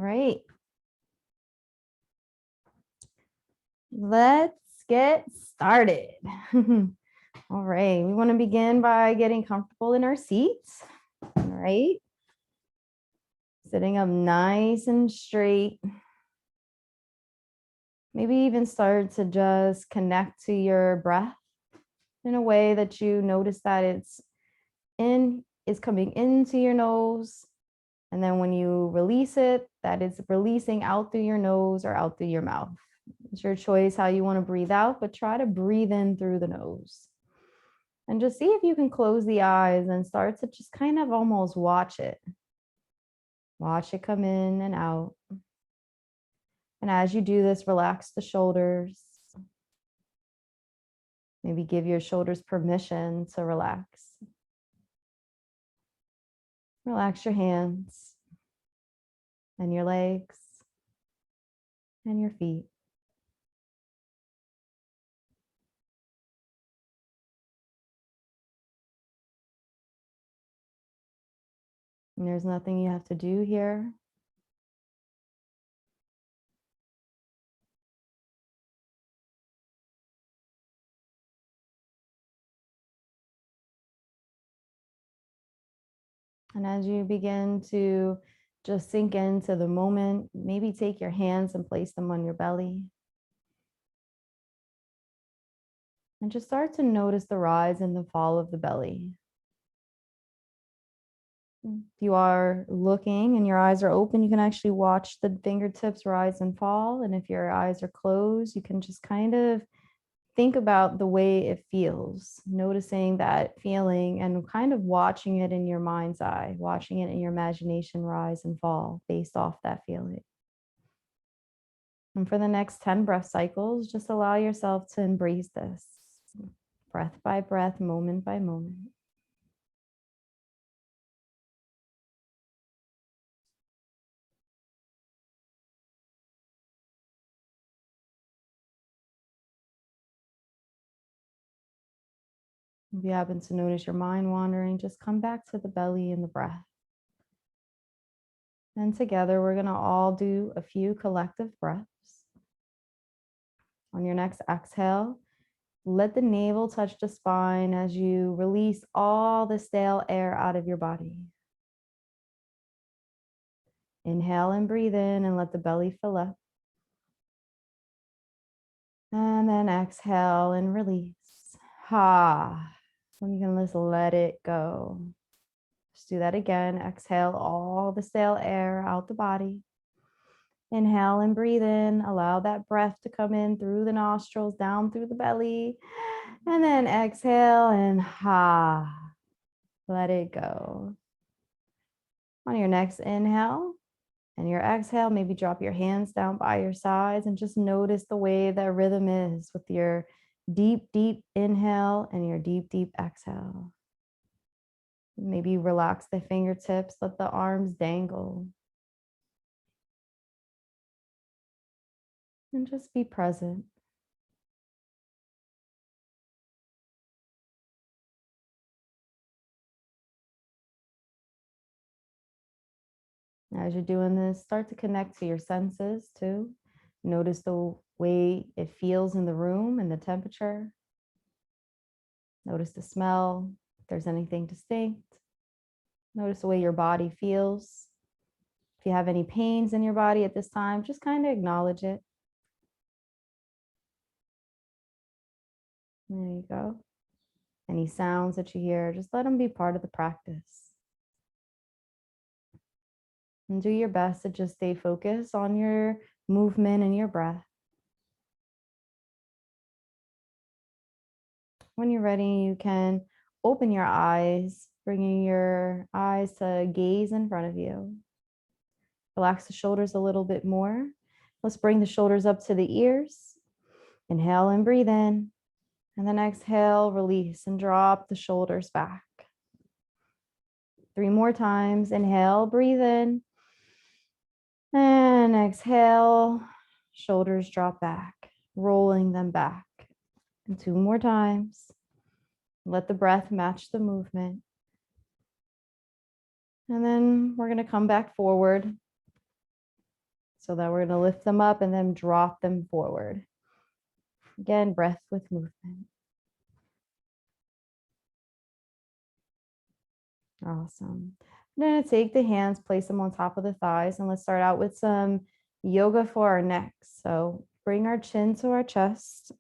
All right. Let's get started. All right, we want to begin by getting comfortable in our seats. All right. Sitting up nice and straight. Maybe even start to just connect to your breath in a way that you notice that it's coming into your nose. And then when you release it, that it's releasing out through your nose or out through your mouth. It's your choice how you want to breathe out, but try to breathe in through the nose. And just see if you can close the eyes and start to just kind of almost watch it. Watch it come in and out. And as you do this, relax the shoulders. Maybe give your shoulders permission to relax. Relax your hands and your legs and your feet. And there's nothing you have to do here. And as you begin to just sink into the moment, maybe take your hands and place them on your belly. And just start to notice the rise and the fall of the belly. If you are looking and your eyes are open, you can actually watch the fingertips rise and fall. And if your eyes are closed, you can just kind of think about the way it feels, noticing that feeling and kind of watching it in your mind's eye, watching it in your imagination rise and fall based off that feeling. And for the next 10 breath cycles, just allow yourself to embrace this breath by breath, moment by moment. If you happen to notice your mind wandering, just come back to the belly and the breath. And together, we're going to all do a few collective breaths. On your next exhale, let the navel touch the spine as you release all the stale air out of your body. Inhale and breathe in and let the belly fill up. And then exhale and release. Ha. And you can just let it go. Just do that again. Exhale all the stale air out the body. Inhale and breathe in. Allow that breath to come in through the nostrils, down through the belly. And then exhale and ha. Let it go. On your next inhale and your exhale, maybe drop your hands down by your sides and just notice the way that rhythm is with your deep, deep inhale and your deep, deep exhale. Maybe relax the fingertips, let the arms dangle. And just be present. As you're doing this, start to connect to your senses too. Notice the way it feels in the room and the temperature. Notice the smell, if there's anything distinct. Notice the way your body feels. If you have any pains in your body at this time, just kind of acknowledge it. There you go. Any sounds that you hear, just let them be part of the practice. And do your best to just stay focused on your movement and your breath. When you're ready, you can open your eyes, bringing your eyes to gaze in front of you. Relax the shoulders a little bit more. Let's bring the shoulders up to the ears. Inhale and breathe in. And then exhale, release and drop the shoulders back. 3 more times. Inhale, breathe in. And exhale, shoulders drop back, rolling them back. And 2 more times. Let the breath match the movement. And then we're going to come back forward. So that we're going to lift them up and then drop them forward. Again, breath with movement. Awesome. I'm going to take the hands, place them on top of the thighs, and let's start out with some yoga for our necks. So bring our chin to our chest.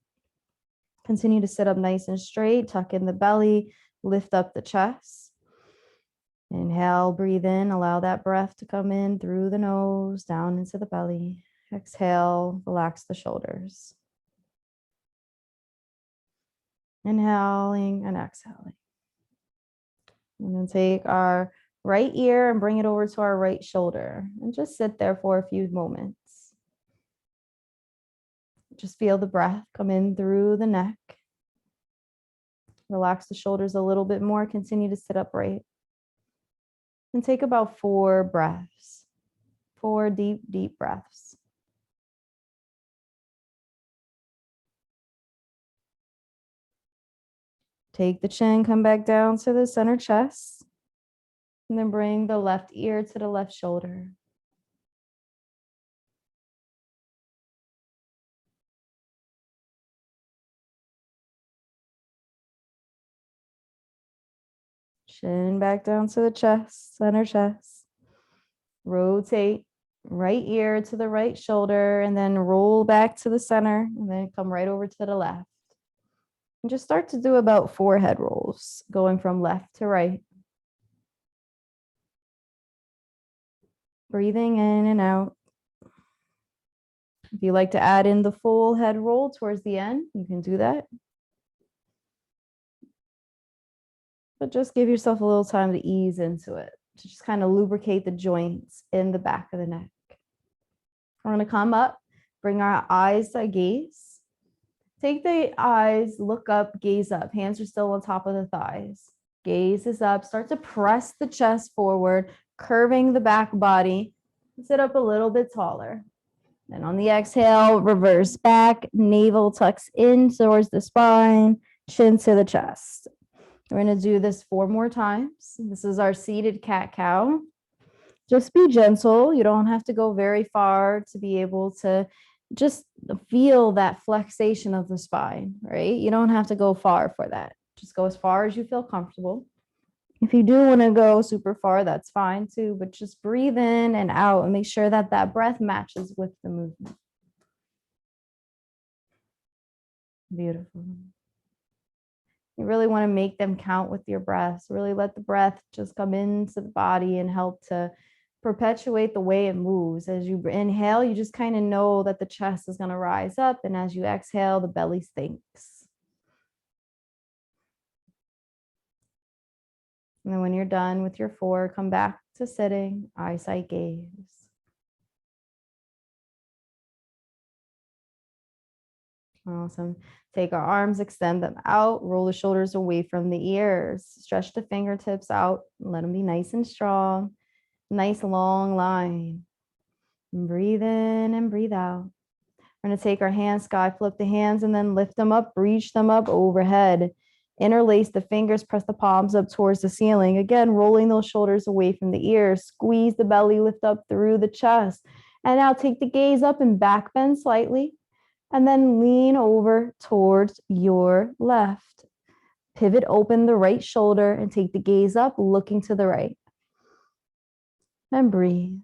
Continue to sit up nice and straight, tuck in the belly, lift up the chest. Inhale, breathe in, allow that breath to come in through the nose, down into the belly. Exhale, relax the shoulders. Inhaling and exhaling. And then take our right ear and bring it over to our right shoulder and just sit there for a few moments. Just feel the breath come in through the neck. Relax the shoulders a little bit more. Continue to sit upright. And take about 4 breaths. 4 deep, deep breaths. Take the chin, come back down to the center chest. And then bring the left ear to the left shoulder. Chin back down to the chest, center chest. Rotate right ear to the right shoulder and then roll back to the center and then come right over to the left. And just start to do about 4 head rolls, going from left to right. Breathing in and out. If you like to add in the full head roll towards the end, you can do that. But just give yourself a little time to ease into it, to just kind of lubricate the joints in the back of the neck. We're going to come up, bring our eyes to gaze. Take the eyes, look up, gaze up. Hands are still on top of the thighs. Gaze is up. Start to press the chest forward, curving the back body. Sit up a little bit taller. Then on the exhale, reverse back, navel tucks in towards the spine, chin to the chest. We're going to do this 4 more times. This is our seated cat-cow. Just be gentle. You don't have to go very far to be able to just feel that flexation of the spine, right? You don't have to go far for that. Just go as far as you feel comfortable. If you do want to go super far, that's fine too, but just breathe in and out and make sure that that breath matches with the movement. Beautiful. You really want to make them count with your breaths. Really let the breath just come into the body and help to perpetuate the way it moves. As you inhale, you just kind of know that the chest is going to rise up, and as you exhale, the belly sinks. And then when you're done with your 4, come back to sitting, eyesight gaze. Awesome. Take our arms, extend them out, roll the shoulders away from the ears, stretch the fingertips out, let them be nice and strong. Nice long line. And breathe in and breathe out. We're going to take our hands, sky flip the hands, and then lift them up, reach them up overhead. Interlace the fingers, press the palms up towards the ceiling. Again, rolling those shoulders away from the ears. Squeeze the belly, lift up through the chest. And now take the gaze up and back bend slightly. And then lean over towards your left. Pivot open the right shoulder and take the gaze up, looking to the right. And breathe.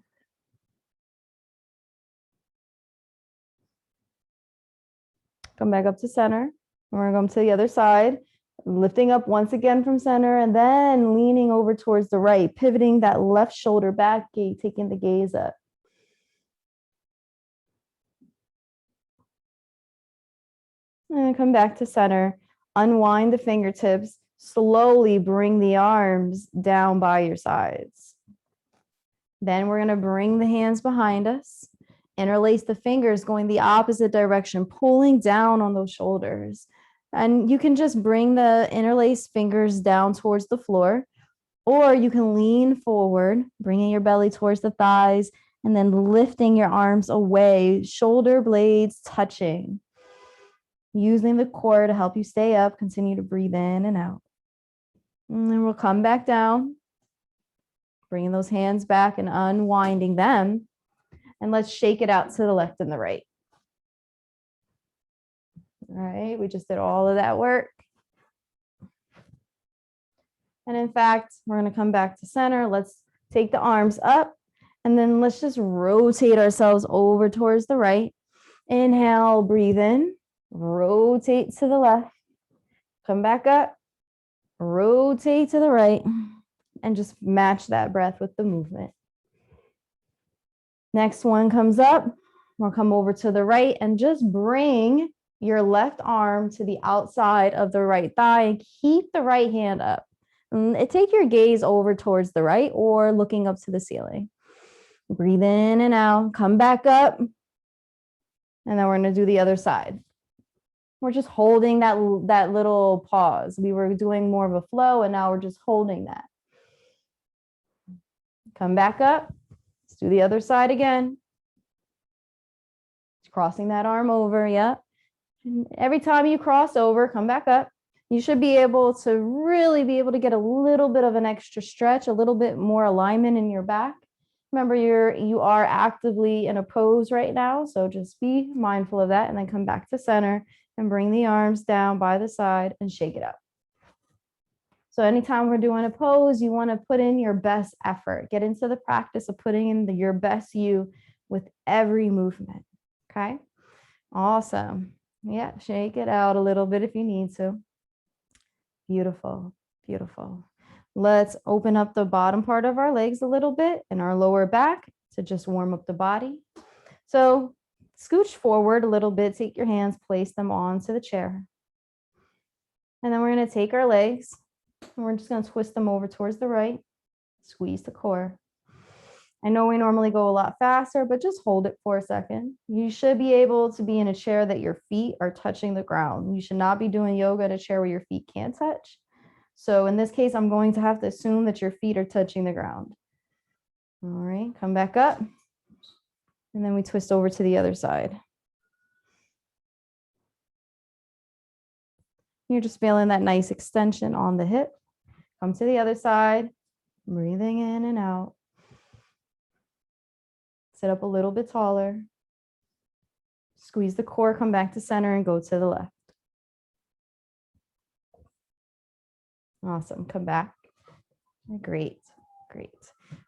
Come back up to center. And we're going to go to the other side. Lifting up once again from center and then leaning over towards the right, pivoting that left shoulder back, taking the gaze up. And come back to center. Unwind the fingertips. Slowly bring the arms down by your sides. Then we're going to bring the hands behind us. Interlace the fingers going the opposite direction, pulling down on those shoulders. And you can just bring the interlaced fingers down towards the floor, or you can lean forward, bringing your belly towards the thighs, and then lifting your arms away, shoulder blades touching. Using the core to help you stay up, continue to breathe in and out. And then we'll come back down, bringing those hands back and unwinding them. And let's shake it out to the left and the right. All right, we just did all of that work. And in fact, we're going to come back to center. Let's take the arms up and then let's just rotate ourselves over towards the right. Inhale, breathe in, rotate to the left, come back up, rotate to the right, and just match that breath with the movement. Next one comes up. We'll come over to the right and just bring your left arm to the outside of the right thigh and keep the right hand up. And take your gaze over towards the right or looking up to the ceiling. Breathe in and out, come back up. And then we're going to do the other side. We're just holding that little pause. We were doing more of a flow and now we're just holding that. Come back up. Let's do the other side again. Crossing that arm over, yep. And every time you cross over, come back up. You should be able to really be able to get a little bit of an extra stretch, a little bit more alignment in your back. Remember, you are actively in a pose right now, so just be mindful of that and then come back to center and bring the arms down by the side and shake it up. So anytime we're doing a pose, you want to put in your best effort. Get into the practice of putting in your best you with every movement, okay? Awesome. Yeah, shake it out a little bit if you need to. Beautiful, beautiful. Let's open up the bottom part of our legs a little bit and our lower back to just warm up the body. So scooch forward a little bit, take your hands, place them onto the chair. And then we're going to take our legs and we're just going to twist them over towards the right, squeeze the core. I know we normally go a lot faster, but just hold it for a second. You should be able to be in a chair that your feet are touching the ground. You should not be doing yoga in a chair where your feet can't touch. So in this case, I'm going to have to assume that your feet are touching the ground. All right, come back up. And then we twist over to the other side. You're just feeling that nice extension on the hip. Come to the other side, breathing in and out. Sit up a little bit taller. Squeeze the core, come back to center and go to the left. Awesome, come back. Great, great.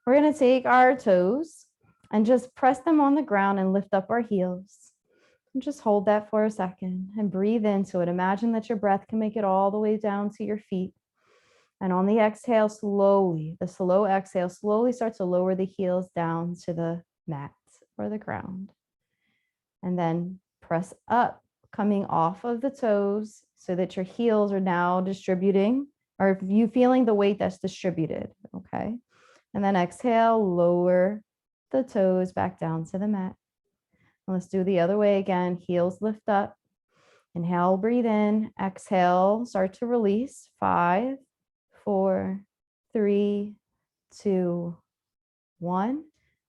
We're gonna take our toes and just press them on the ground and lift up our heels. And just hold that for a second and breathe into it. Imagine that your breath can make it all the way down to your feet. And on the exhale, slowly, the slow exhale, slowly start to lower the heels down to the mat or the ground. And then press up, coming off of the toes so that your heels are now distributing, or if you feeling the weight that's distributed, okay? And then exhale, lower the toes back down to the mat. And let's do the other way again. Heels lift up. Inhale, breathe in. Exhale, start to release. 5, 4, 3, 2, 1.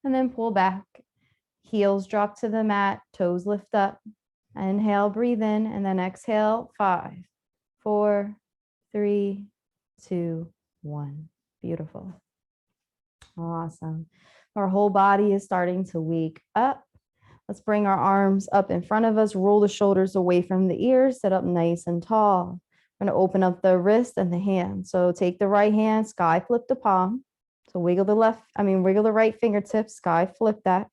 And then pull back. Heels drop to the mat. Toes lift up. Inhale, breathe in. And then exhale. 5, 4, 3, 2, 1. Beautiful. Awesome. Our whole body is starting to wake up. Let's bring our arms up in front of us, roll the shoulders away from the ears, sit up nice and tall. We're going to open up the wrist and the hand. So take the right hand, sky flip the palm. So wiggle the right fingertips, sky flip that.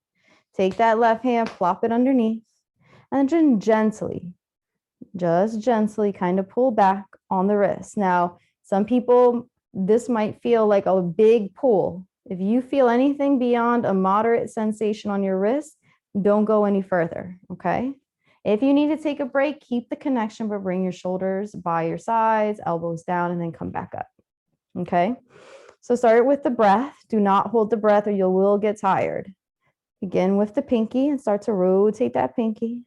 Take that left hand, plop it underneath, and then just gently kind of pull back on the wrist. Now, some people, this might feel like a big pull. If you feel anything beyond a moderate sensation on your wrist, don't go any further, okay? If you need to take a break, keep the connection, but bring your shoulders by your sides, elbows down, and then come back up, okay? So start with the breath. Do not hold the breath or you will get tired. Begin with the pinky and start to rotate that pinky.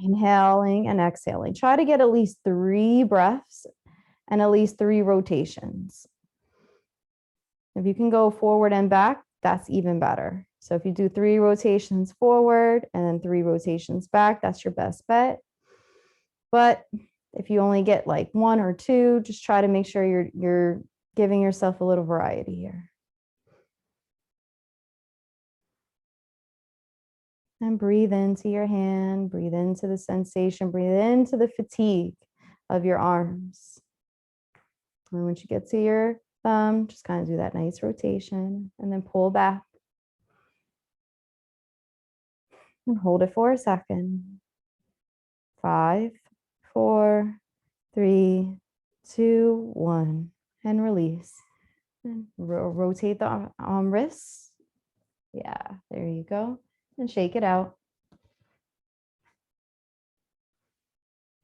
Inhaling and exhaling. Try to get at least 3 breaths and at least 3 rotations. If you can go forward and back, that's even better. So if you do 3 rotations forward and then 3 rotations back, that's your best bet. But if you only get like 1 or 2, just try to make sure you're giving yourself a little variety here. And breathe into your hand, breathe into the sensation, breathe into the fatigue of your arms. And once you get to your thumb, just kind of do that nice rotation and then pull back. And hold it for a second. 5, 4, 3, 2, 1. And release. And rotate the wrists. Yeah, there you go. And shake it out.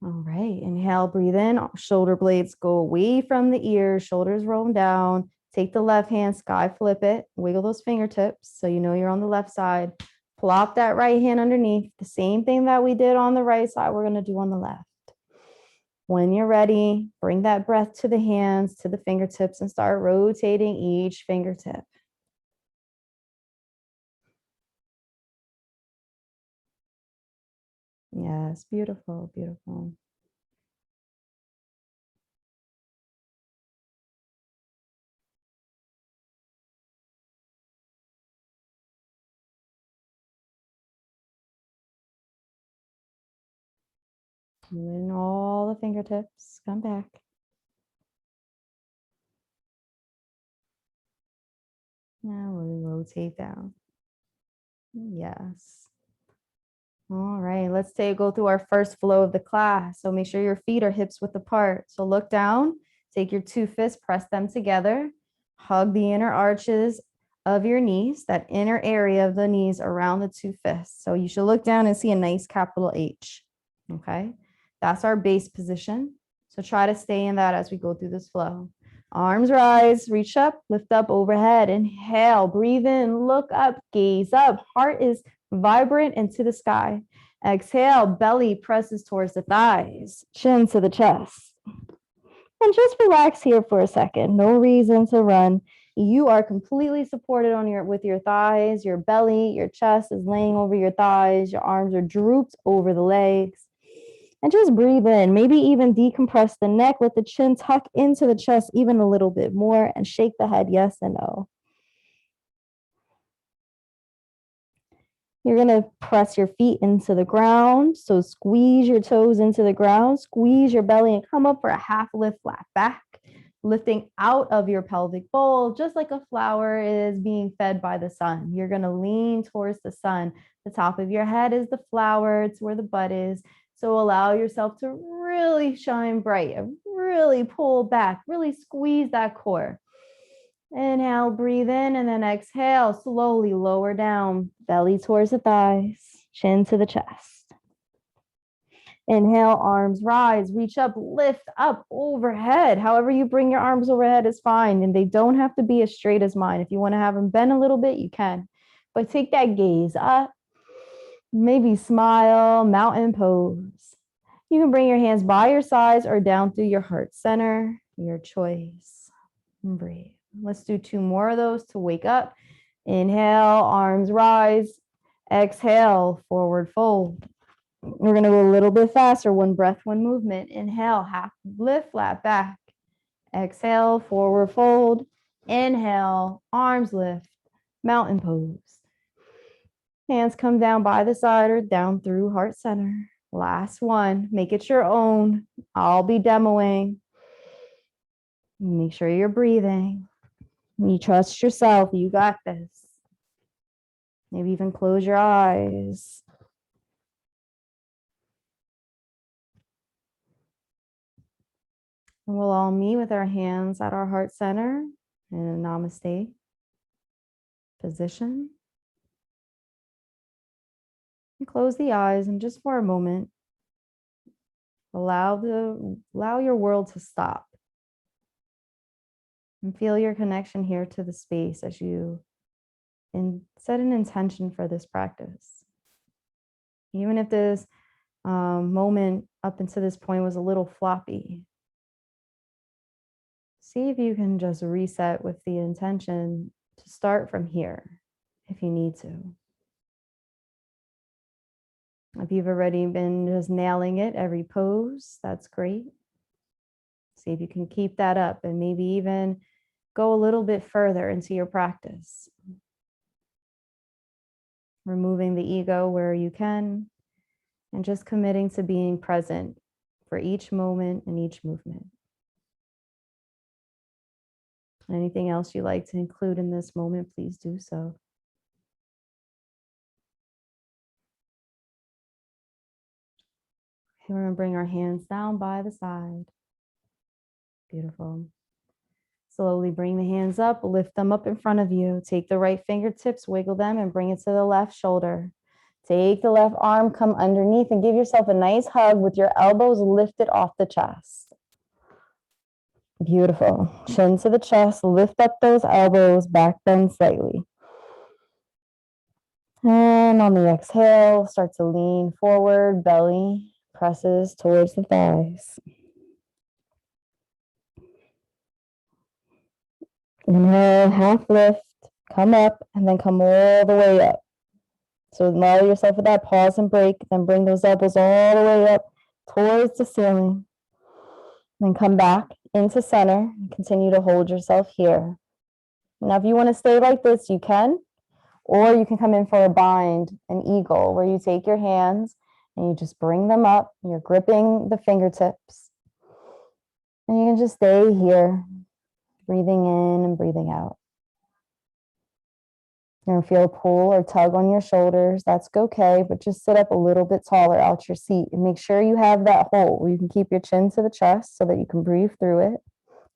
All right, inhale, breathe in, shoulder blades go away from the ears, shoulders roll down. Take the left hand, sky flip it, wiggle those fingertips so you know you're on the left side. Plop that right hand underneath. The same thing that we did on the right side, we're gonna do on the left. When you're ready, bring that breath to the hands, to the fingertips, and start rotating each fingertip. Yes, beautiful, beautiful. And then all the fingertips come back. Now we rotate down. Yes. All right, let's go through our first flow of the class. So make sure your feet are hips width apart. So look down, take your 2 fists, press them together, hug the inner arches of your knees, that inner area of the knees around the 2 fists. So you should look down and see a nice capital H. Okay, that's our base position. So try to stay in that as we go through this flow. Arms rise, reach up, lift up overhead. Inhale, breathe in, look up, gaze up. Heart is vibrant into the sky. Exhale, belly presses towards the thighs, chin to the chest. And just relax here for a second. No reason to run. You are completely supported with your thighs, your belly, your chest is laying over your thighs, your arms are drooped over the legs. And just breathe in, maybe even decompress the neck, let the chin tuck into the chest even a little bit more and shake the head yes and no. You're gonna press your feet into the ground. So squeeze your toes into the ground, squeeze your belly and come up for a half lift flat back, lifting out of your pelvic bowl, just like a flower is being fed by the sun. You're gonna lean towards the sun. The top of your head is the flower, it's where the bud is. So allow yourself to really shine bright, really pull back, really squeeze that core. Inhale, breathe in, and then exhale, slowly lower down, belly towards the thighs, chin to the chest. Inhale, arms rise, reach up, lift up overhead. However you bring your arms overhead is fine, and they don't have to be as straight as mine. If you want to have them bend a little bit, you can. But take that gaze up, maybe smile, mountain pose. You can bring your hands by your sides or down through your heart center, your choice. And breathe. Let's do 2 more of those to wake up. Inhale, arms rise. Exhale, forward fold. We're going to go a little bit faster. 1 breath, 1 movement. Inhale, half lift, flat back. Exhale, forward fold. Inhale, arms lift, mountain pose. Hands come down by the side or down through heart center. Last one, make it your own. I'll be demoing. Make sure you're breathing. You trust yourself. You got this. Maybe even close your eyes. And we'll all meet with our hands at our heart center in a namaste position. And close the eyes and just for a moment, allow your world to stop. And feel your connection here to the space as you set an intention for this practice. Even if this moment up until this point was a little floppy, see if you can just reset with the intention to start from here if you need to. If you've already been just nailing it every pose, that's great. See if you can keep that up and maybe even go a little bit further into your practice. removing the ego where you can, and just committing to being present for each moment and each movement. Anything else you'd like to include in this moment, please do so. Okay, we're going to bring our hands down by the side. Beautiful. Slowly bring the hands up, lift them up in front of you. Take the right fingertips, wiggle them, and bring it to the left shoulder. Take the left arm, come underneath, and give yourself a nice hug with your elbows lifted off the chest. Beautiful. Chin to the chest, lift up those elbows, back bend slightly. And on the exhale, start to lean forward, belly presses towards the thighs. Inhale, half lift, come up, and then come all the way up. So allow yourself with that pause and break, then bring those elbows all the way up towards the ceiling. Then come back into center and continue to hold yourself here. Now, if you want to stay like this, you can, or you can come in for a bind, an eagle, where you take your hands and you just bring them up. You're gripping the fingertips. And you can just stay here, breathing in and breathing out. You're going to feel a pull or tug on your shoulders. That's okay, but just sit up a little bit taller out your seat and make sure you have that hold where you can keep your chin to the chest so that you can breathe through it,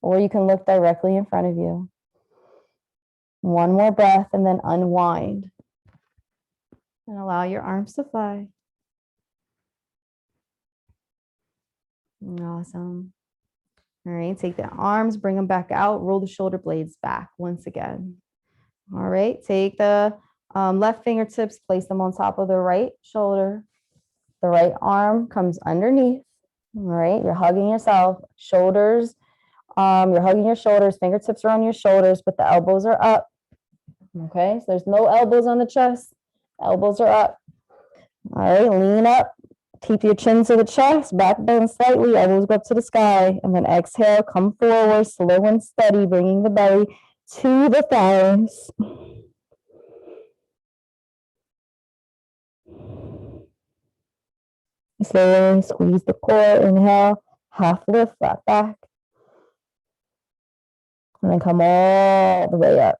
or you can look directly in front of you. One more breath and then unwind. And allow your arms to fly. Awesome. All right, take the arms, bring them back out, roll the shoulder blades back once again. All right, take the left fingertips, place them on top of the right shoulder. The right arm comes underneath. All right, you're hugging yourself. Shoulders, you're hugging your shoulders, fingertips are on your shoulders, but the elbows are up. Okay, so there's no elbows on the chest. Elbows are up. All right, lean up. Keep your chin to the chest, back bend slightly, elbows go up to the sky, and then exhale, come forward, slow and steady, bringing the belly to the thighs. Slowly squeeze the core, inhale, half lift, flat back, and then come all the way up.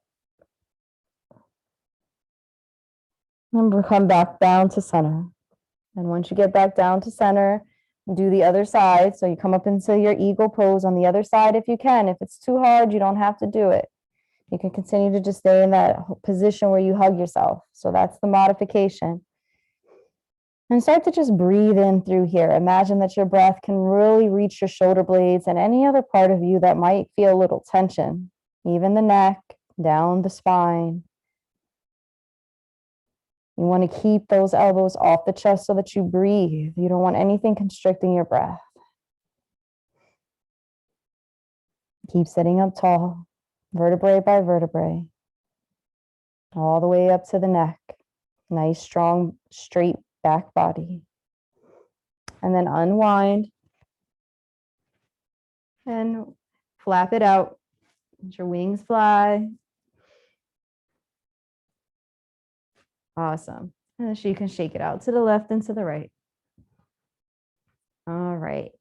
And we'll come back down to center. And once you get back down to center, do the other side. So you come up into your eagle pose on the other side if you can. If it's too hard, you don't have to do it. You can continue to just stay in that position where you hug yourself. So that's the modification. And start to just breathe in through here. Imagine that your breath can really reach your shoulder blades and any other part of you that might feel a little tension, even the neck, down the spine. You want to keep those elbows off the chest so that you breathe. You don't want anything constricting your breath. Keep sitting up tall, vertebrae by vertebrae, all the way up to the neck. Nice, strong, straight back body. And then unwind and flap it out. Let your wings fly. Awesome. And then you can shake it out to the left and to the right. All right.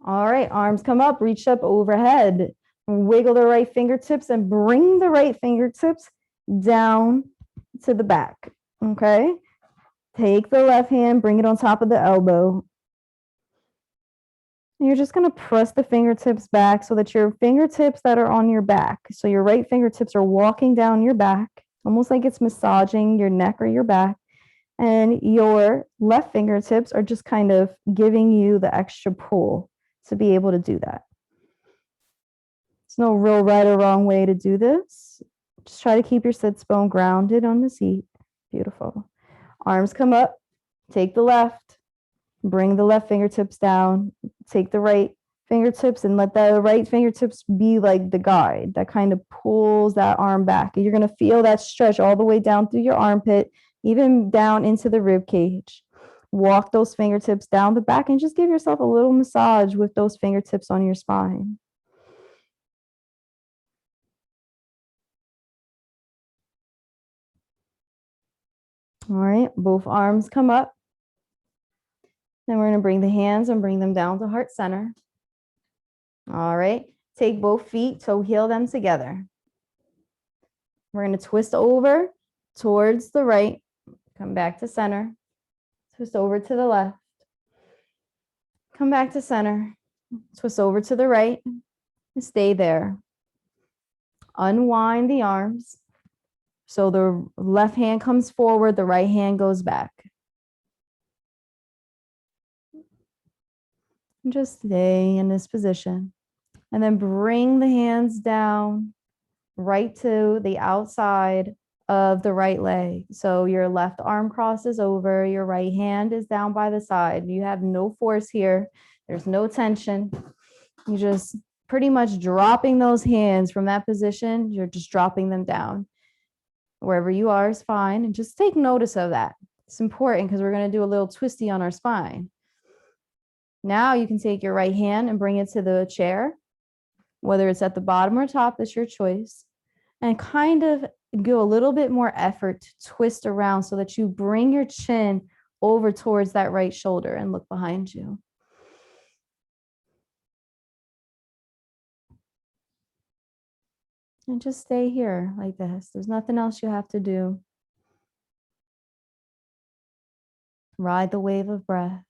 All right, arms come up, reach up overhead. Wiggle the right fingertips and bring the right fingertips down to the back, okay? Take the left hand, bring it on top of the elbow. And you're just gonna press the fingertips back so that your fingertips that are on your back, so your right fingertips are walking down your back, almost like it's massaging your neck or your back. And your left fingertips are just kind of giving you the extra pull to be able to do that. There's no real right or wrong way to do this. Just try to keep your sits bone grounded on the seat. Beautiful. Arms come up, take the left, bring the left fingertips down, take the right fingertips and let the right fingertips be like the guide that kind of pulls that arm back. And you're going to feel that stretch all the way down through your armpit, even down into the rib cage. Walk those fingertips down the back and just give yourself a little massage with those fingertips on your spine. All right, both arms come up. Then we're going to bring the hands and bring them down to heart center. All right, take both feet, toe heel them together. We're going to twist over towards the right, come back to center, twist over to the left, come back to center, twist over to the right, and stay there. Unwind the arms. So the left hand comes forward, the right hand goes back. And just stay in this position. And then bring the hands down right to the outside of the right leg. So your left arm crosses over, your right hand is down by the side. You have no force here. There's no tension. You just pretty much dropping those hands from that position. You're just dropping them down. Wherever you are is fine. And just take notice of that. It's important because we're going to do a little twisty on our spine. Now you can take your right hand and bring it to the chair, whether it's at the bottom or top, that's your choice. And kind of go a little bit more effort to twist around so that you bring your chin over towards that right shoulder and look behind you. And just stay here like this. There's nothing else you have to do. Ride the wave of breath.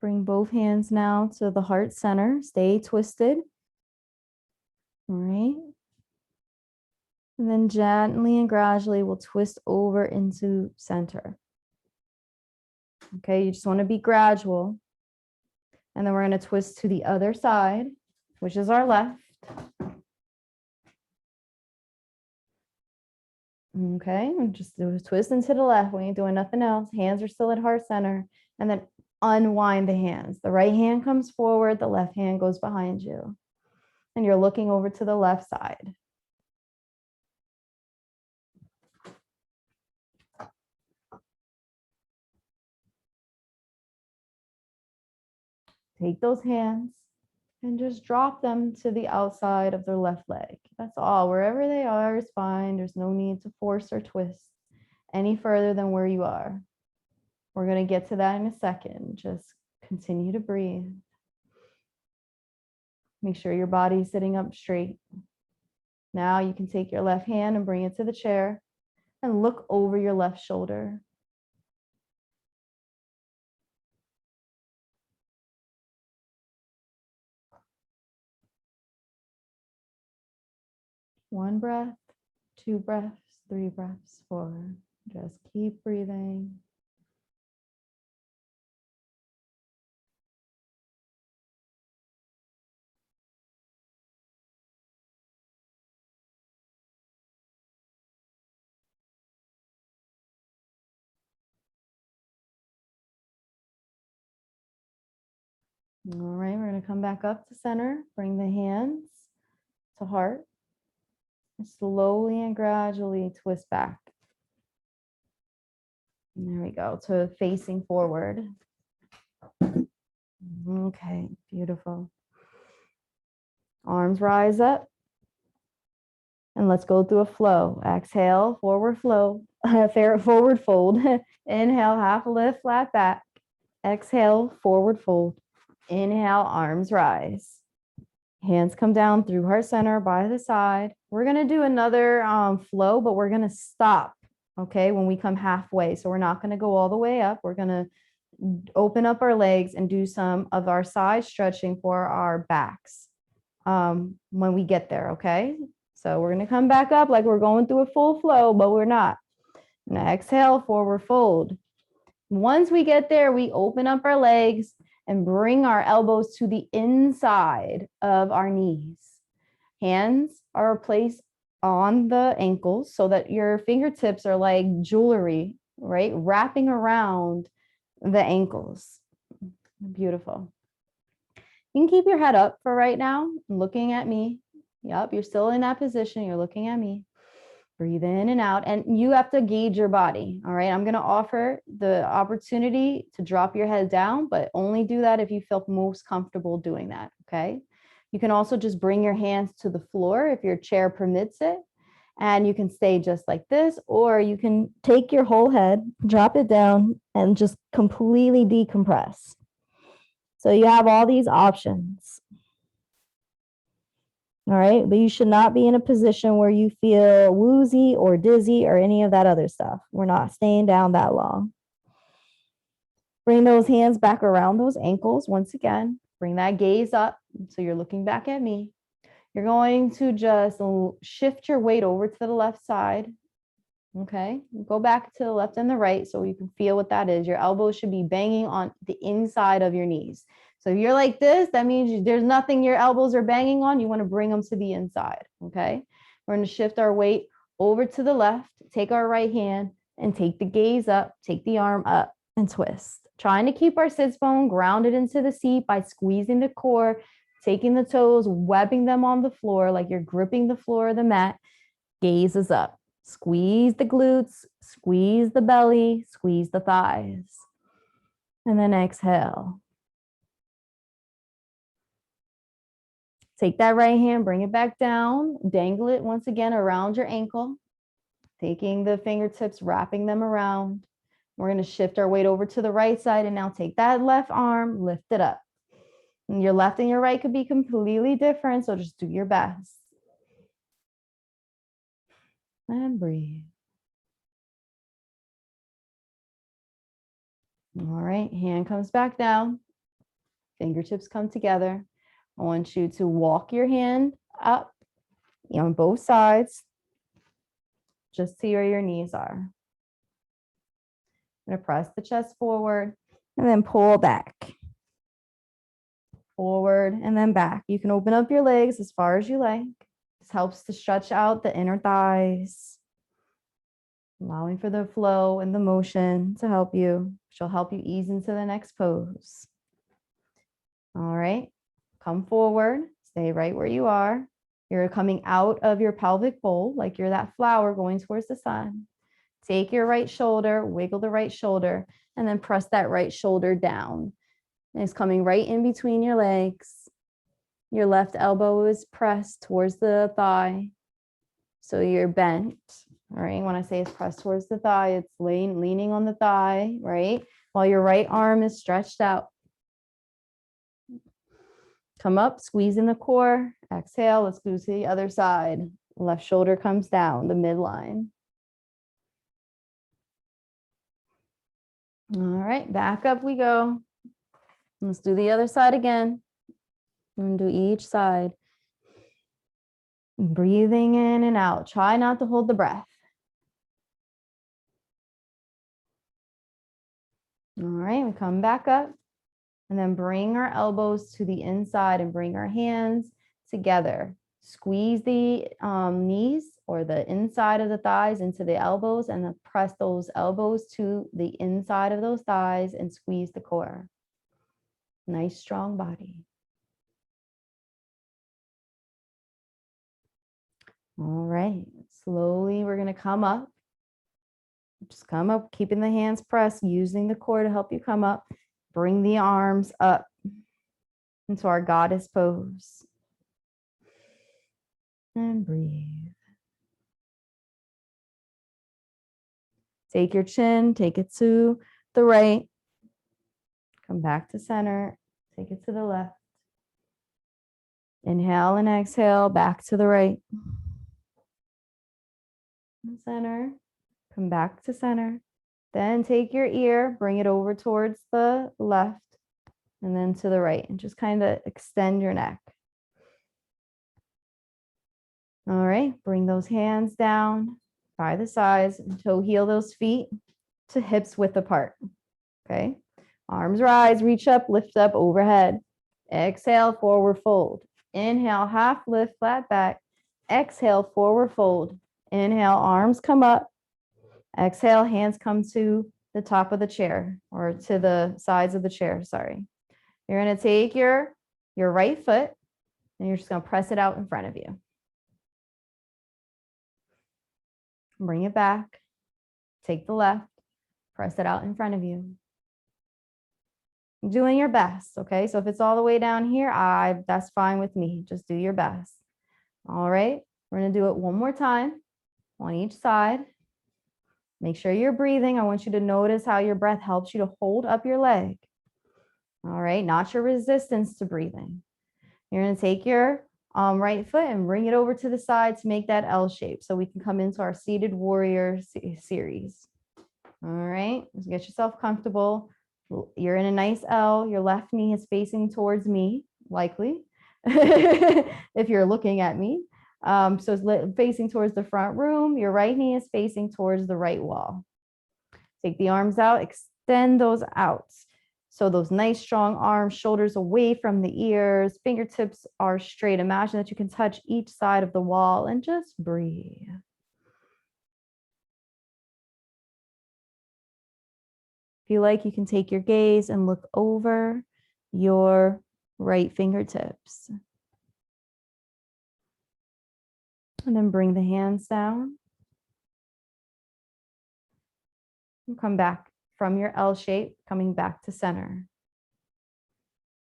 Bring both hands now to the heart center. Stay twisted. All right. And then gently and gradually we'll twist over into center. Okay, you just want to be gradual. And then we're going to twist to the other side, which is our left. Okay, and just do a twist into the left. We ain't doing nothing else. Hands are still at heart center. And then unwind the hands. The right hand comes forward, the left hand goes behind you. And you're looking over to the left side. Take those hands and just drop them to the outside of their left leg. That's all. Wherever they are is fine. There's no need to force or twist any further than where you are. We're going to get to that in a second. Just continue to breathe. Make sure your body's sitting up straight. Now you can take your left hand and bring it to the chair and look over your left shoulder. One breath, 2 breaths, 3 breaths, 4. Just keep breathing. All right, we're going to come back up to center. Bring the hands to heart. And slowly and gradually twist back. And there we go, to facing forward. Okay, beautiful. Arms rise up. And let's go through a flow. Exhale, forward flow, forward fold. Inhale, half lift, flat back. Exhale, forward fold. Inhale, arms rise. Hands come down through heart center by the side. We're going to do another flow, but we're going to stop, okay, when we come halfway. So we're not going to go all the way up. We're going to open up our legs and do some of our side stretching for our backs when we get there, okay? So we're going to come back up like we're going through a full flow, but we're not. Now exhale, forward fold. Once we get there, we open up our legs and bring our elbows to the inside of our knees. Hands are placed on the ankles so that your fingertips are like jewelry, right? Wrapping around the ankles. Beautiful. You can keep your head up for right now, looking at me. Yep, you're still in that position. You're looking at me. Breathe in and out, and you have to gauge your body. All right. I'm going to offer the opportunity to drop your head down, but only do that if you feel most comfortable doing that. Okay. You can also just bring your hands to the floor if your chair permits it. And you can stay just like this, or you can take your whole head, drop it down, and just completely decompress. So you have all these options. All right, but you should not be in a position where you feel woozy or dizzy or any of that other stuff. We're not staying down that long. Bring those hands back around those ankles once again. Bring that gaze up so you're looking back at me. You're going to just shift your weight over to the left side. Okay, go back to the left and the right so you can feel what that is. Your elbows should be banging on the inside of your knees. So if you're like this, that means there's nothing your elbows are banging on. You want to bring them to the inside. Okay, we're going to shift our weight over to the left, take our right hand and take the gaze up, take the arm up and twist. Trying to keep our sits bone grounded into the seat by squeezing the core, taking the toes, webbing them on the floor like you're gripping the floor of the mat. Gaze is up. Squeeze the glutes, squeeze the belly, squeeze the thighs. And then exhale. Take that right hand, bring it back down, dangle it once again around your ankle, taking the fingertips, wrapping them around. We're going to shift our weight over to the right side and now take that left arm, lift it up. And your left and your right could be completely different, so just do your best. And breathe. All right, hand comes back down. Fingertips come together. I want you to walk your hand up on both sides, just to where your knees are. I'm going to press the chest forward and then pull back. Forward and then back. You can open up your legs as far as you like. This helps to stretch out the inner thighs, allowing for the flow and the motion to help you. She'll help you ease into the next pose. All right, come forward, stay right where you are. You're coming out of your pelvic bowl like you're that flower going towards the sun. Take your right shoulder, wiggle the right shoulder, and then press that right shoulder down. And it's coming right in between your legs. Your left elbow is pressed towards the thigh. So you're bent, all right? When I say it's pressed towards the thigh, it's leaning on the thigh, right? While your right arm is stretched out. Come up, squeeze in the core. Exhale, let's go to the other side. Left shoulder comes down, the midline. All right, back up we go. Let's do the other side again. And do each side. Breathing in and out. Try not to hold the breath. All right, we come back up and then bring our elbows to the inside and bring our hands together. Squeeze the knees or the inside of the thighs into the elbows and then press those elbows to the inside of those thighs and squeeze the core. Nice, strong body. All right, slowly we're going to come up. Just come up, keeping the hands pressed, using the core to help you come up. Bring the arms up into our goddess pose. And breathe. Take your chin, take it to the right. Come back to center, take it to the left. Inhale and exhale, back to the right. Center, come back to center. Then take your ear, bring it over towards the left and then to the right and just kind of extend your neck. All right, bring those hands down by the sides and toe heel those feet to hips width apart. Okay, arms rise, reach up, lift up overhead. Exhale, forward fold. Inhale, half lift, flat back. Exhale, forward fold. Inhale, arms come up. Exhale, hands come to the top of the chair or to the sides of the chair, sorry. You're going to take your right foot and you're just going to press it out in front of you. Bring it back. Take the left. Press it out in front of you. Doing your best, okay? So if it's all the way down here, that's fine with me. Just do your best. All right, we're gonna do it one more time on each side. Make sure you're breathing. I want you to notice how your breath helps you to hold up your leg. All right, not your resistance to breathing. You're gonna take your right foot and bring it over to the side to make that L shape so we can come into our seated warrior series. All right, let's get yourself comfortable. You're in a nice L. Your left knee is facing towards me, likely, if you're looking at me. So it's facing towards the front room. Your right knee is facing towards the right wall. Take the arms out, extend those out. So those nice strong arms, shoulders away from the ears, fingertips are straight. Imagine that you can touch each side of the wall and just breathe. If you like, you can take your gaze and look over your right fingertips. And then bring the hands down. And come back from your L shape, coming back to center.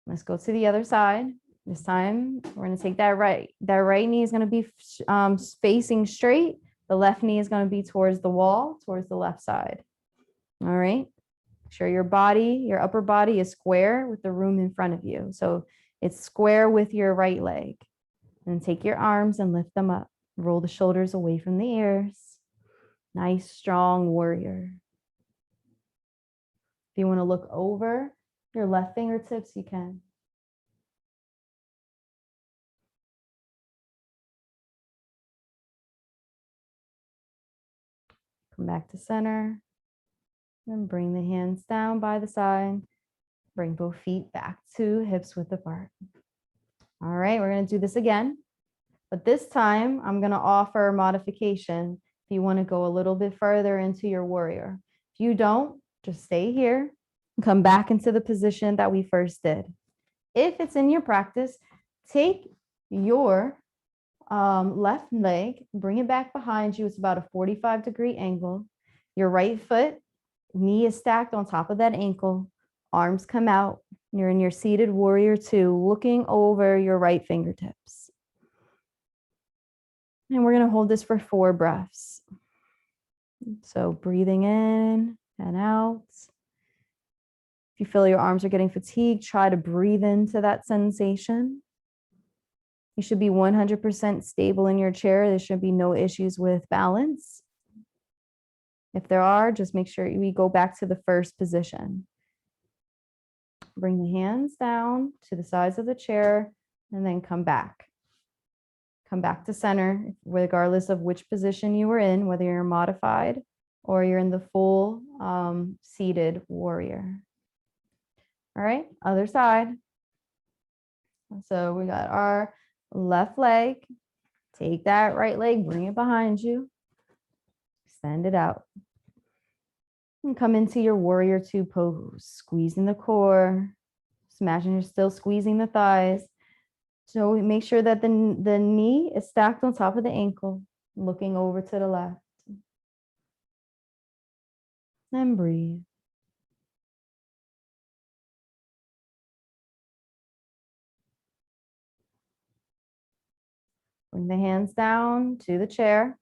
Let's go to the other side. This time, we're going to take that right knee is going to be facing straight. The left knee is going to be towards the wall, towards the left side. All right. Make sure your upper body is square with the room in front of you. So it's square with your right leg. And take your arms and lift them up. Roll the shoulders away from the ears. Nice, strong warrior. If you want to look over your left fingertips, you can. Come back to center. And bring the hands down by the side. Bring both feet back to hips width apart. All right, we're going to do this again. But this time, I'm going to offer a modification if you want to go a little bit further into your warrior. If you don't, just stay here and come back into the position that we first did. If it's in your practice, take your left leg, bring it back behind you. It's about a 45-degree angle. Your right foot, knee is stacked on top of that ankle. Arms come out. You're in your seated warrior 2, looking over your right fingertips. And we're going to hold this for 4 breaths. So breathing in and out. If you feel your arms are getting fatigued, try to breathe into that sensation. You should be 100% stable in your chair. There should be no issues with balance. If there are, just make sure we go back to the first position. Bring the hands down to the sides of the chair and then come back. Come back to center, regardless of which position you were in, whether you're modified or you're in the full seated warrior. All right, other side. So we got our left leg. Take that right leg, bring it behind you. Extend it out. And come into your warrior 2 pose, squeezing the core. Just imagine you're still squeezing the thighs. So make sure that the knee is stacked on top of the ankle, looking over to the left. And breathe. Bring the hands down to the chair.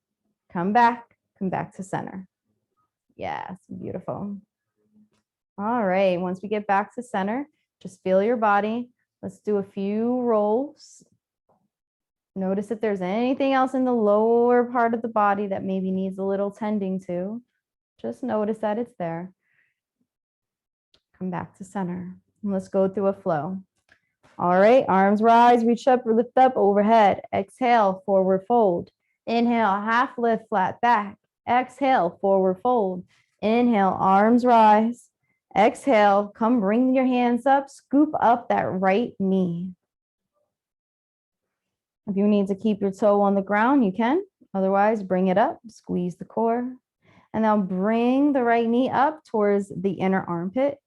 Come back to center. Yes, beautiful. All right, once we get back to center, just feel your body. Let's do a few rolls. Notice if there's anything else in the lower part of the body that maybe needs a little tending to. Just notice that it's there. Come back to center. And let's go through a flow. All right, arms rise, reach up or lift up overhead. Exhale, forward fold. Inhale, half lift, flat back. Exhale, forward fold. Inhale, arms rise. Exhale, come bring your hands up, scoop up that right knee. If you need to keep your toe on the ground, you can. Otherwise, bring it up, squeeze the core. And now bring the right knee up towards the inner armpit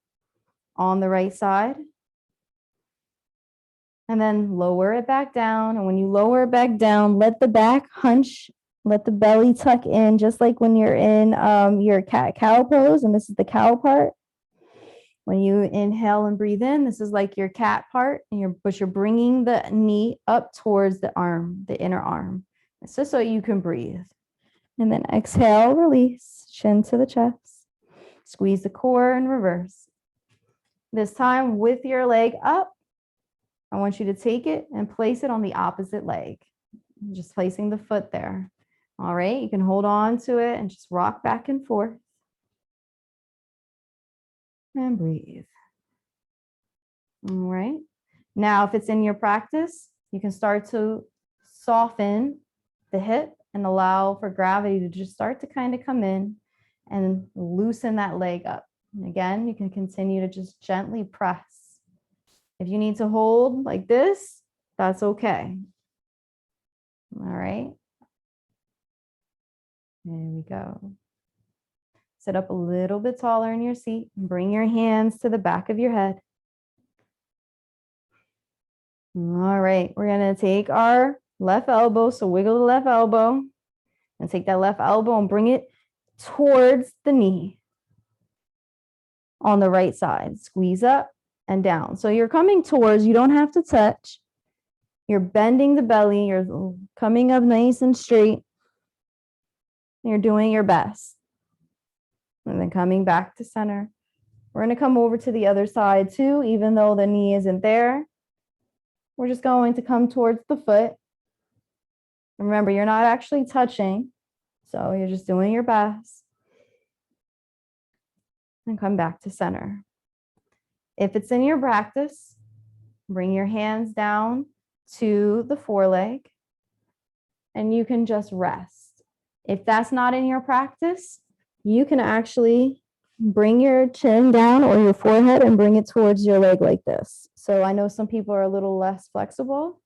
on the right side. And then lower it back down. And when you lower it back down, let the back hunch Let the belly tuck in, just like when you're in your cat-cow pose, and this is the cow part. When you inhale and breathe in, this is like your cat part, and but you're bringing the knee up towards the arm, the inner arm. It's just so you can breathe. And then exhale, release, chin to the chest. Squeeze the core and reverse. This time with your leg up, I want you to take it and place it on the opposite leg. Just placing the foot there. All right, you can hold on to it and just rock back and forth. And breathe. All right. Now, if it's in your practice, you can start to soften the hip and allow for gravity to just start to kind of come in and loosen that leg up. And again, you can continue to just gently press. If you need to hold like this, that's okay. All right. There we go. Sit up a little bit taller in your seat and bring your hands to the back of your head. All right, we're gonna take our left elbow, so wiggle the left elbow and take that left elbow and bring it towards the knee on the right side. Squeeze up and down. So you're coming towards, you don't have to touch. You're bending the belly, you're coming up nice and straight. You're doing your best. And then coming back to center. We're gonna come over to the other side too, even though the knee isn't there. We're just going to come towards the foot. Remember, you're not actually touching, so you're just doing your best. And come back to center. If it's in your practice, bring your hands down to the foreleg, and you can just rest. If that's not in your practice, you can actually bring your chin down or your forehead and bring it towards your leg like this. So I know some people are a little less flexible,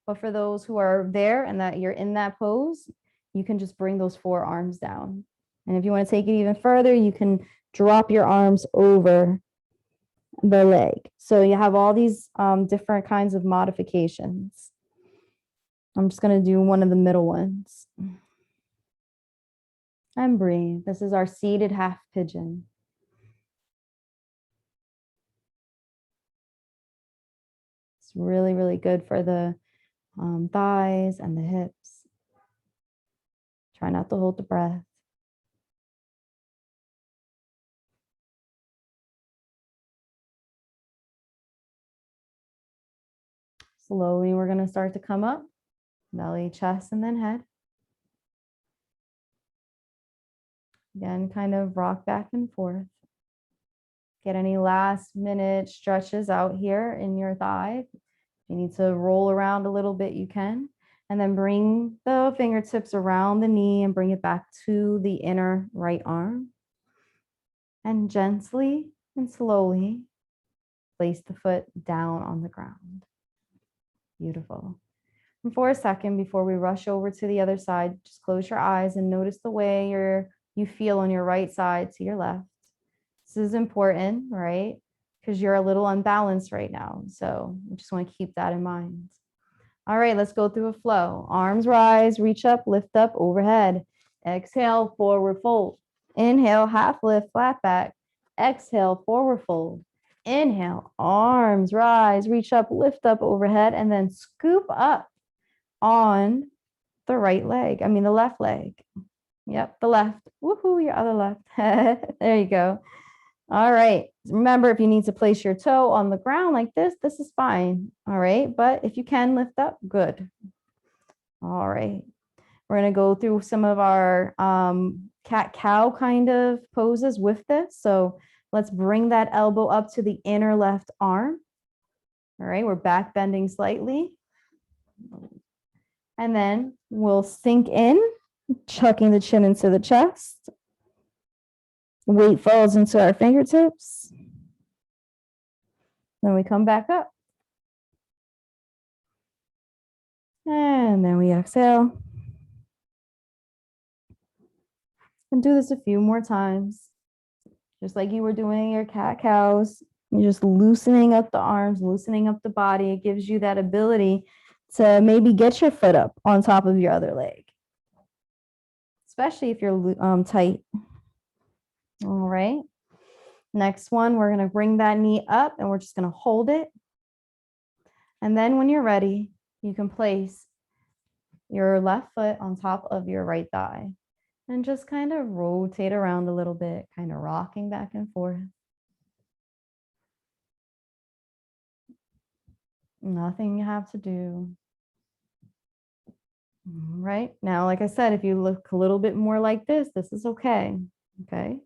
but for those who are there and that you're in that pose, you can just bring those forearms down. And if you want to take it even further, you can drop your arms over the leg. So you have all these different kinds of modifications. I'm just going to do one of the middle ones. And breathe. This is our seated half pigeon. It's really, really good for the thighs and the hips. Try not to hold the breath. Slowly, we're going to start to come up. Belly, chest, and then head. Again, kind of rock back and forth. Get any last minute stretches out here in your thigh. If you need to roll around a little bit, you can. And then bring the fingertips around the knee and bring it back to the inner right arm. And gently and slowly place the foot down on the ground. Beautiful. And for a second, before we rush over to the other side, just close your eyes and notice the way you feel on your right side to your left. This is important, right? Because you're a little unbalanced right now. So we just want to keep that in mind. All right, let's go through a flow. Arms rise, reach up, lift up, overhead. Exhale, forward fold. Inhale, half lift, flat back. Exhale, forward fold. Inhale, arms rise, reach up, lift up, overhead, and then scoop up on the the left leg. Yep, the left. Woohoo, your other left. There you go. All right. Remember, if you need to place your toe on the ground like this is fine. All right. But if you can lift up, good. All right. We're going to go through some of our cat-cow kind of poses with this. So let's bring that elbow up to the inner left arm. All right. We're back bending slightly. And then we'll sink in, chucking the chin into the chest. Weight falls into our fingertips. Then we come back up. And then we exhale. And do this a few more times. Just like you were doing your cat-cows. You're just loosening up the arms, loosening up the body. It gives you that ability to maybe get your foot up on top of your other leg. especially if you're tight. All right. Next one, we're going to bring that knee up and we're just going to hold it. And then when you're ready, you can place your left foot on top of your right thigh and just kind of rotate around a little bit, kind of rocking back and forth. Nothing you have to do. Right now, like I said, if you look a little bit more like this is okay. Okay.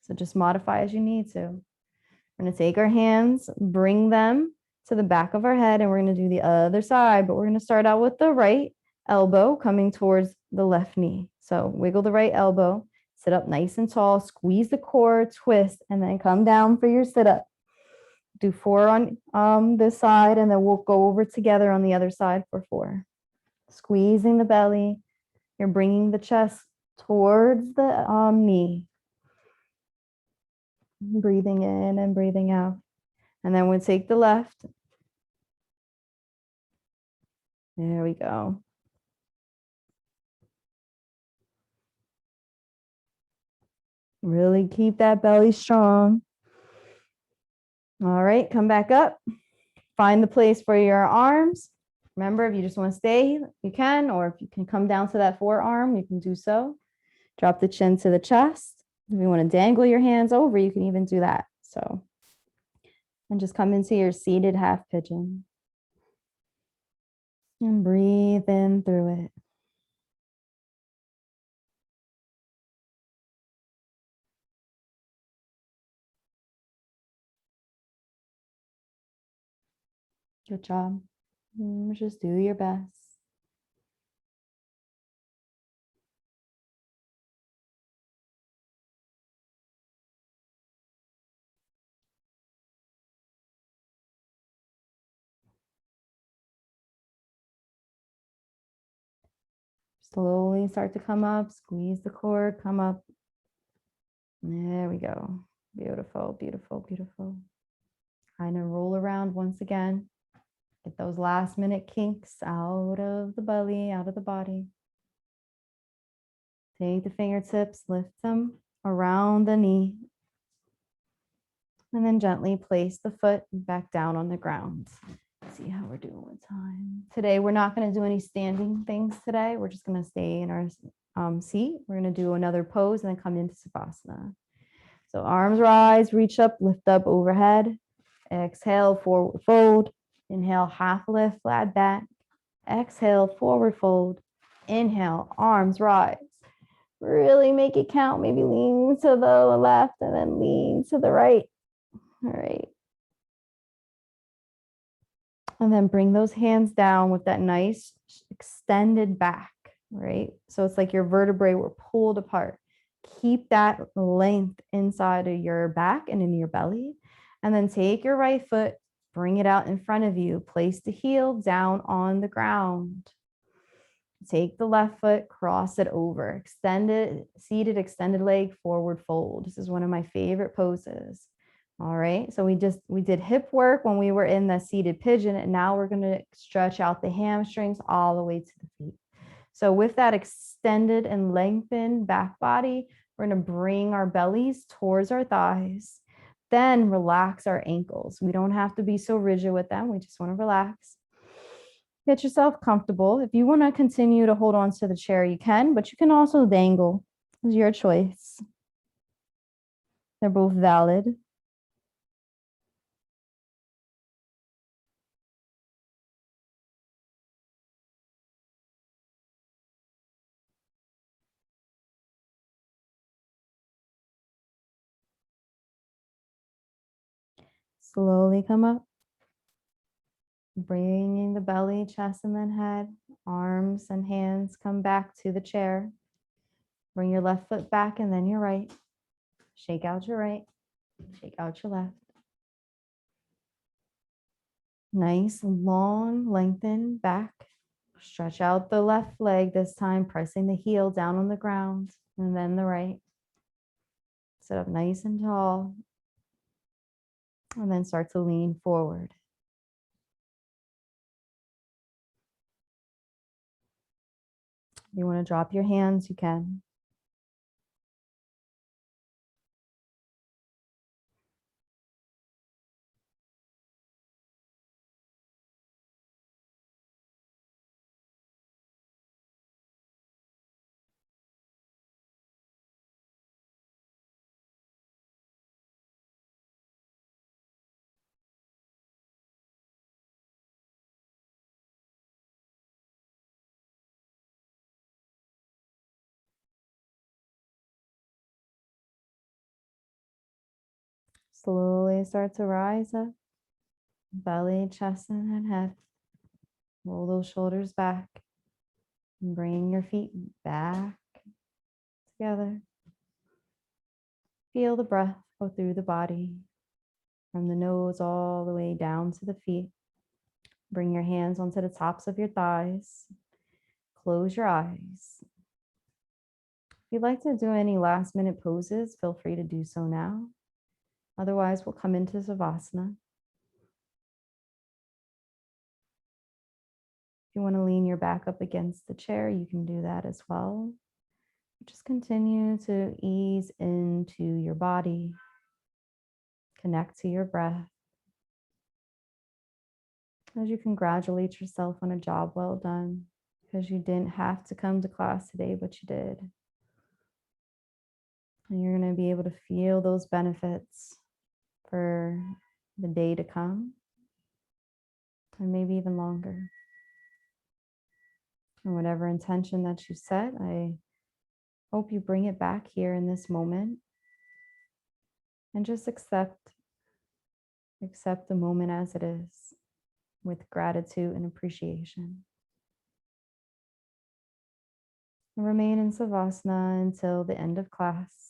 So just modify as you need to. We're going to take our hands, bring them to the back of our head, and we're going to do the other side, but we're going to start out with the right elbow coming towards the left knee. So wiggle the right elbow, sit up nice and tall, squeeze the core, twist, and then come down for your sit up. Do 4 on this side, and then we'll go over together on the other side for 4. Squeezing the belly. You're bringing the chest towards the knee. Breathing in and breathing out. And then we'll take the left. There we go. Really keep that belly strong. All right, come back up. Find the place for your arms. Remember, if you just want to stay, you can, or if you can come down to that forearm, you can do so. Drop the chin to the chest. If you want to dangle your hands over, you can even do that. So, and just come into your seated half pigeon. And breathe in through it. Good job. Just do your best. Slowly start to come up, squeeze the core, come up. There we go. Beautiful, beautiful, beautiful. Kind of roll around once again. Get those last minute kinks out of the belly, out of the body. Take the fingertips, lift them around the knee. And then gently place the foot back down on the ground. Let's see how we're doing with time. Today, we're not going to do any standing things today. We're just going to stay in our seat. We're going to do another pose and then come into Savasana. So arms rise, reach up, lift up overhead. Exhale, forward fold. Inhale, half lift, flat back. Exhale, forward fold. Inhale, arms rise. Really make it count. Maybe lean to the left and then lean to the right. All right. And then bring those hands down with that nice extended back, right? So it's like your vertebrae were pulled apart. Keep that length inside of your back and in your belly. And then take your right foot, bring it out in front of you. Place the heel down on the ground. Take the left foot, cross it over. Extended, seated, extended leg, forward fold. This is one of my favorite poses. All right, so we did hip work when we were in the seated pigeon, and now we're going to stretch out the hamstrings all the way to the feet. So with that extended and lengthened back body, we're going to bring our bellies towards our thighs, then relax our ankles. We don't have to be so rigid with them. We just want to relax. Get yourself comfortable. If you want to continue to hold on to the chair, you can, but you can also dangle. It's your choice. They're both valid. Slowly come up, bringing the belly, chest, and then head, arms and hands come back to the chair. Bring your left foot back and then your right. Shake out your right, shake out your left. Nice, long, lengthen back. Stretch out the left leg this time, pressing the heel down on the ground, and then the right. Sit up nice and tall, and then start to lean forward. You want to drop your hands, you can. Slowly start to rise up. Belly, chest, and head. Roll those shoulders back. And bring your feet back together. Feel the breath go through the body from the nose all the way down to the feet. Bring your hands onto the tops of your thighs. Close your eyes. If you'd like to do any last minute poses, feel free to do so now. Otherwise, we'll come into Savasana. If you want to lean your back up against the chair, you can do that as well. Just continue to ease into your body. Connect to your breath. As you congratulate yourself on a job well done, because you didn't have to come to class today, but you did. And you're going to be able to feel those benefits for the day to come, and maybe even longer. And whatever intention that you set, I hope you bring it back here in this moment and just accept the moment as it is with gratitude and appreciation. And remain in Savasana until the end of class.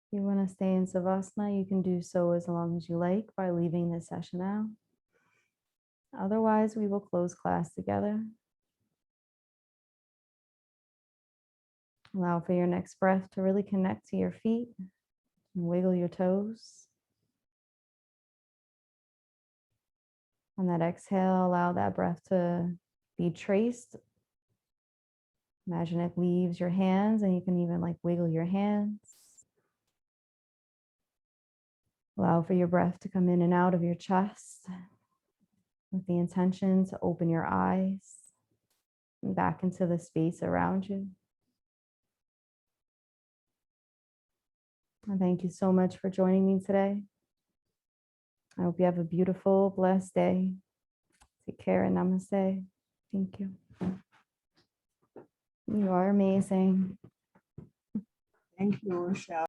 If you want to stay in Savasana, you can do so as long as you like by leaving this session out. Otherwise, we will close class together. Allow for your next breath to really connect to your feet and wiggle your toes. On that exhale, allow that breath to be traced. Imagine it leaves your hands, and you can even wiggle your hands. Allow for your breath to come in and out of your chest with the intention to open your eyes and back into the space around you. And thank you so much for joining me today. I hope you have a beautiful, blessed day. Take care and namaste. Thank you. You are amazing. Thank you, Rochelle.